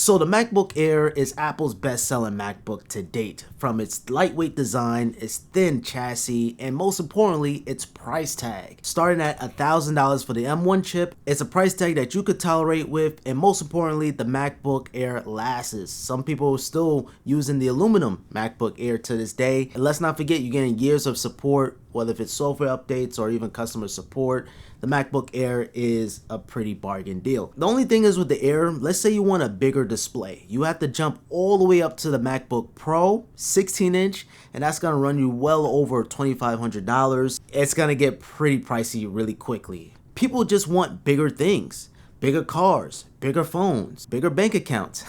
So the MacBook Air is Apple's best-selling MacBook to date, from its lightweight design, its thin chassis, and most importantly, its price tag. Starting at $1,000 for the M1 chip, it's a price tag that you could tolerate with, and most importantly, the MacBook Air lasts. Some people are still using the aluminum MacBook Air to this day, and let's not forget you're getting years of support, whether if it's software updates or even customer support. The MacBook Air is a pretty bargain deal. The only thing is with the Air, let's say you want a bigger display. You have to jump all the way up to the MacBook Pro, 16-inch, and that's gonna run you well over $2,500. It's gonna get pretty pricey really quickly. People just want bigger things. Bigger cars, bigger phones, bigger bank accounts.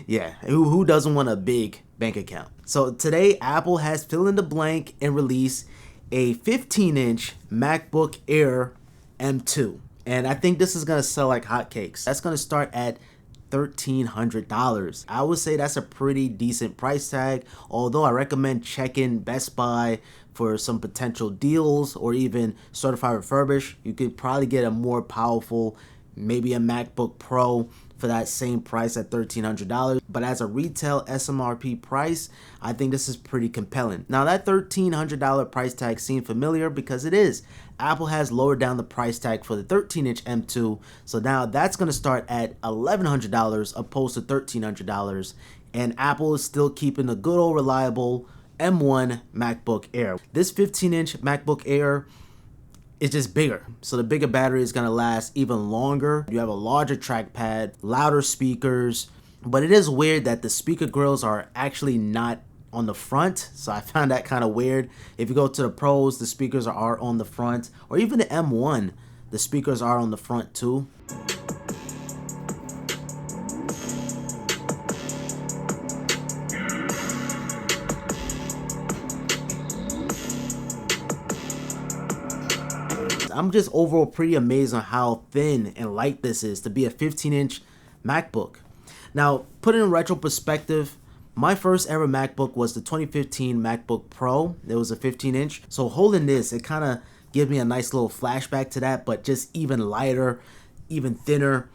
Yeah, who doesn't want a big bank account? So today, Apple has fill in the blank and released a 15-inch MacBook Air M2, and I think this is gonna sell like hotcakes. That's gonna start at $1,300. I would say that's a pretty decent price tag, although I recommend checking Best Buy for some potential deals or even certified refurbished. You could probably get a more powerful, maybe a MacBook Pro for that same price at $1,300, but as a retail SMRP price, I think this is pretty compelling. Now that $1,300 price tag seems familiar because it is. Apple has lowered down the price tag for the 13-inch M2, so now that's going to start at $1,100 opposed to $1,300, and Apple is still keeping the good old reliable M1 MacBook Air. This 15-inch MacBook Air is just bigger, so the bigger battery is going to last even longer. You have a larger trackpad, louder speakers, but it is weird that the speaker grills are actually not on the front, so I found that kind of weird. If you go to the Pros, the speakers are on the front, or even the M1, the speakers are on the front too. I'm just overall pretty amazed on how thin and light this is to be a 15-inch MacBook. Now, put it in retro perspective, my first ever MacBook was the 2015 MacBook Pro. It was a 15-inch. So holding this, it kind of gives me a nice little flashback to that, but just even lighter, even thinner.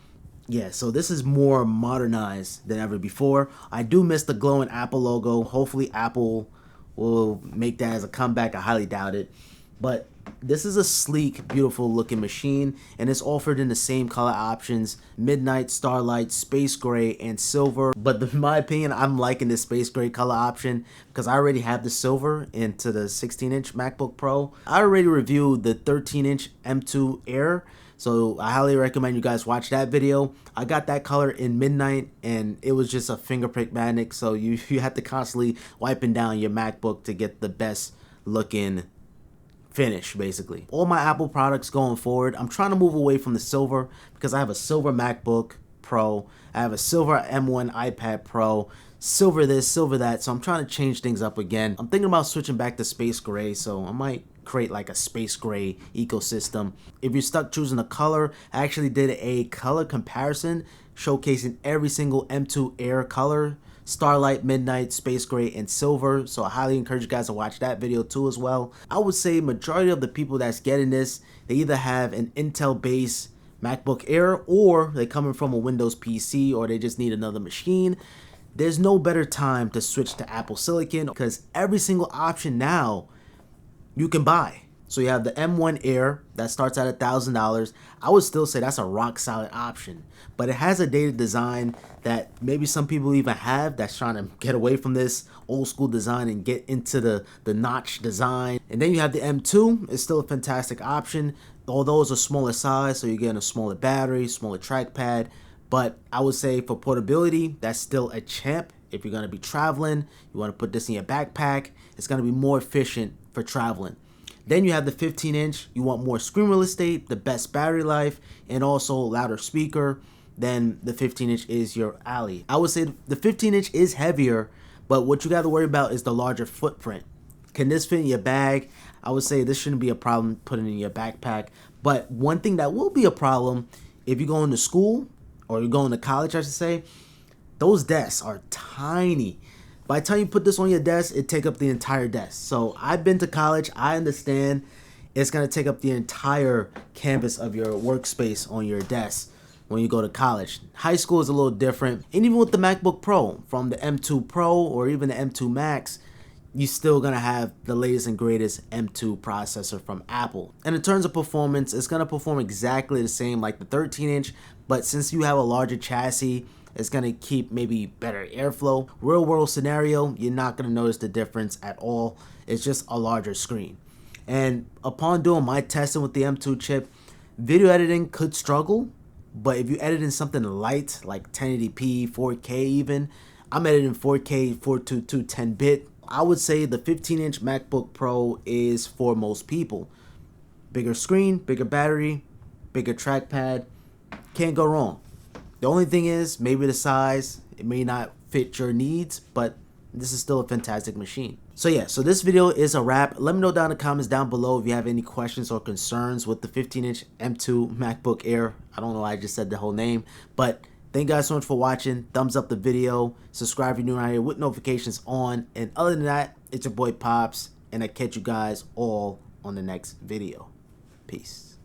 Yeah, so this is more modernized than ever before. I do miss the glowing Apple logo. Hopefully Apple will make that as a comeback. I highly doubt it. But this is a sleek, beautiful looking machine, and it's offered in the same color options: midnight, starlight, space gray, and silver. But in my opinion, I'm liking the space gray color option because I already have the silver into the 16-inch MacBook Pro. I already reviewed the 13-inch M2 Air, so I highly recommend you guys watch that video. I got that color in midnight, and it was just a fingerprint magnet, so you have to constantly wiping down your MacBook to get the best looking finish. Basically, all my Apple products going forward, I'm trying to move away from the silver because I have a silver MacBook Pro, I have a silver M1 iPad Pro, silver this, silver that, so I'm trying to change things up again. I'm thinking about switching back to space gray, so I might create like a space gray ecosystem. If you're stuck choosing a color, I actually did a color comparison showcasing every single M2 Air color: Starlight, Midnight, Space Gray, and Silver. So I highly encourage you guys to watch that video too as well. I would say majority of the people that's getting this, they either have an Intel based MacBook Air, or they're coming from a Windows PC, or they just need another machine. There's no better time to switch to Apple Silicon because every single option now you can buy. So you have the M1 Air that starts at $1,000. I would still say that's a rock solid option, but it has a dated design that maybe some people even have that's trying to get away from this old school design and get into the notch design. And then you have the M2. It's still a fantastic option, although it's a smaller size, so you're getting a smaller battery, smaller trackpad. But I would say for portability, that's still a champ. If you're going to be traveling, you want to put this in your backpack, it's going to be more efficient for traveling. Then you have the 15-inch. You want more screen real estate, the best battery life, and also louder speaker. Then the 15-inch is your alley. I would say the 15-inch is heavier, but what you got to worry about is the larger footprint. Can this fit in your bag? I would say this shouldn't be a problem putting it in your backpack. But one thing that will be a problem if you're going to school, or you're going to college, I should say, those desks are tiny. By the time you put this on your desk, it take up the entire desk. So I've been to college. I understand it's going to take up the entire canvas of your workspace on your desk when you go to college. High school is a little different. And even with the MacBook Pro, from the M2 Pro or even the M2 Max, you're still gonna have the latest and greatest M2 processor from Apple. And in terms of performance, it's gonna perform exactly the same like the 13-inch, but since you have a larger chassis, it's gonna keep maybe better airflow. Real world scenario, you're not gonna notice the difference at all. It's just a larger screen. And upon doing my testing with the M2 chip, video editing could struggle, but if you edit in something light like 1080p, 4K even, I'm editing 4K, 422, 10-bit. I would say the 15-inch MacBook Pro is for most people. Bigger screen, bigger battery, bigger trackpad, can't go wrong. The only thing is maybe the size, it may not fit your needs, but this is still a fantastic machine. So yeah, so this video is a wrap. Let me know down in the comments down below if you have any questions or concerns with the 15-inch M2 MacBook Air. I don't know why I just said the whole name, but thank you guys so much for watching. Thumbs up the video, subscribe if you're new around here with notifications on, and other than that, it's your boy Pops, and I catch you guys all on the next video. Peace.